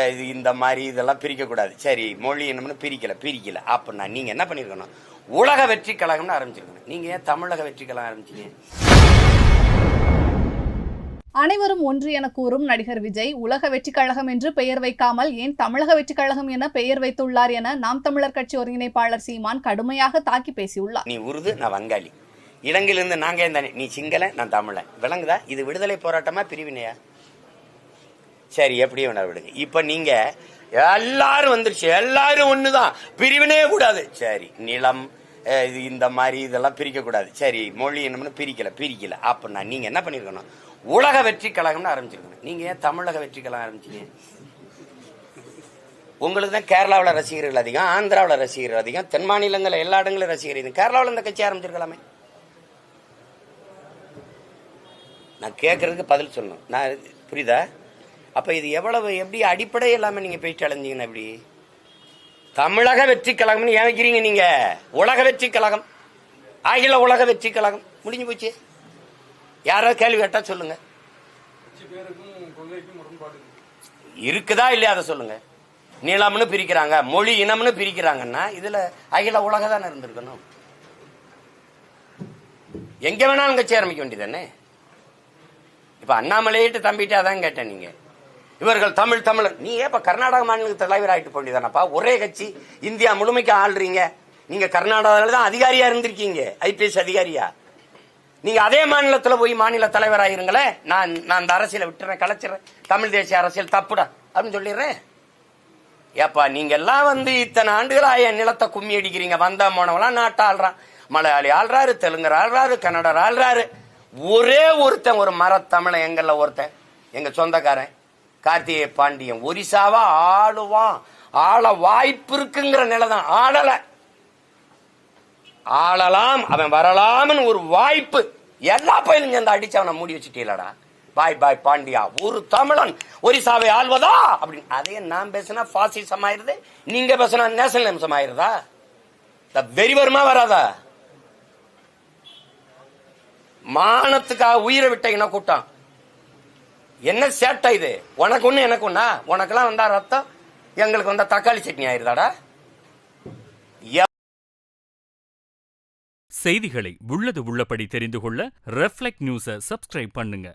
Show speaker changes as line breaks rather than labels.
இது இந்த மாதிரி இதெல்லாம் பிரிக்கக்கூடாது. சரி, மொழி இனம்னு பிரிக்கல அப்படின்னா நீங்கள் என்ன பண்ணியிருக்கணும்? உலக வெற்றி கழகம்னு ஆரம்பிச்சிருக்கணும். நீங்கள் ஏன் தமிழக வெற்றி கழகம் ஆரம்பிச்சீங்க?
அனைவரும் ஒன்று என கூறும் நடிகர் விஜய் உலக வெற்றி கழகம் என்று பெயர் வைக்காமல் ஏன் தமிழக வெற்றி கழகம் என பெயர் வைத்துள்ளார் என நாம் தமிழர் கட்சி ஒருங்கிணைப்பாளர் சீமான் கடுமையாக தாக்கி பேசியுள்ளார்.
நீ உருது, நான் வங்காளி. இலங்கையிலிருந்து நாங்க இருந்தானே, நீ சிங்கள, நான் தமிழன். விளங்குதா? இது விடுதலை போராட்டமா பிரிவினையா? சரி, எப்படியே வேணா விடுங்க. இப்ப நீங்க எல்லாரும் வந்துருச்சு, எல்லாரும் ஒண்ணுதான், பிரிவினே கூடாது. சரி, நிலம் இந்த மாதிரி இதெல்லாம் பிரிக்கக்கூடாது. சரி, மொழி இனம்னு பிரிக்கல அப்படின்னா நீங்க என்ன பண்ணிருக்கணும்? உலக வெற்றி கழகம்னு ஆரம்பிச்சிருக்கணும். நீங்க ஏன் தமிழக வெற்றி கழகம் ஆரம்பிச்சீங்க? உங்களுக்கு தான் கேரளாவில் ரசிகர்கள் அதிகம், ஆந்திராவில் ரசிகர்கள் அதிகம், தென் மாநிலங்களில் எல்லா இடங்களும் ரசிகர்கள். கேரளாவில் இந்த கட்சி ஆரம்பிச்சிருக்கலாமே. நான் கேட்கறதுக்கு பதில் சொல்லணும். நான் புரியுதா? அப்ப இது எவ்வளவு எப்படி அடிப்படை இல்லாம நீங்க போயிட்டு அலைஞ்சீங்கன்னா எப்படி? தமிழக வெற்றி கழகம் ஏன் வைக்கிறீங்க நீங்க? உலக வெற்றி கழகம், அகில உலக வெற்றி கழகம் முடிஞ்சு போச்சு. யாராவது கேள்வி கேட்டா சொல்லுங்க. இருக்குதா இல்லையா அதை சொல்லுங்க. நிலம்னு பிரிக்கிறாங்க, மொழி இனம்னு பிரிக்கிறாங்கன்னா இதுல அகில உலக தானே இருந்திருக்கணும். எங்க வேணாலும் கட்சி ஆரம்பிக்க வேண்டியதானே. இப்ப அண்ணாமலையிட்டு தம்பிட்டு அதான் கேட்டேன். நீங்க இவர்கள் தமிழ் நீ ஏப்ப கர்நாடக மாநிலத்துக்கு தலைவர் ஆயிட்டு போண்டியதானப்பா. ஒரே கட்சி இந்தியா முழுமைக்கு ஆள்றீங்க. நீங்க கர்நாடகாவில் தான் அதிகாரியா இருந்திருக்கீங்க, ஐபிஎஸ் அதிகாரியா. நீங்க அதே மாநிலத்துல போய் மாநில தலைவர் ஆயிருங்களே. நான் அந்த அரசியலை விட்டுறேன், கலைச்சிடறேன், தமிழ் தேசிய அரசியல் தப்புடா அப்படின்னு சொல்லிடுறேன். ஏப்பா நீங்க எல்லாம் வந்து இத்தனை ஆண்டுகளா என் நிலத்தை கும்மி அடிக்கிறீங்க. வந்த போனவெல்லாம் நாட்டை ஆள்றான், மலையாளி ஆள்றாரு, தெலுங்கர் ஆள்றாரு, கன்னடர் ஆள்றாரு. ஒரே ஒருத்தன், ஒரு மரத்தமிழன் எங்கள்ல ஒருத்தன், எங்க சொந்தக்காரன் கார்த்திகை பாண்டியன் ஒரிசாவா ஆளுவான். ஆள வாய்ப்பு இருக்குங்கிற நிலைதான். ஆளலாம், அவன் வரலாம்னு ஒரு வாய்ப்பு. எல்லா பயிலும் சேர்ந்து அடிச்சு அவனை மூடி வச்சுட்டீங்களடா. பாய் பாண்டியா, ஒரு தமிழன் ஒரிசாவை ஆள்வதா அப்படின்னு. அதே நான் பேசினா பாசிசம் ஆயிருது, நீங்க பேசினா நேஷனலிசம் ஆயிருதா? வெறிவருமா வராதா? மானத்துக்காக உயிரை விட்ட இன கூட்டம். என்ன சேட்டை இது? உனக்கு ஒண்ணு எனக்கு ஒண்ணா? உனக்கெல்லாம் வந்தா ரத்தம், எங்களுக்கு வந்தா தக்காளி சட்னி ஆயிருதாடா?
செய்திகளை உள்ளது உள்ளபடி தெரிந்து கொள்ள ரெஃப்ளெக்ட் நியூஸை சப்ஸ்கிரைப் பண்ணுங்க.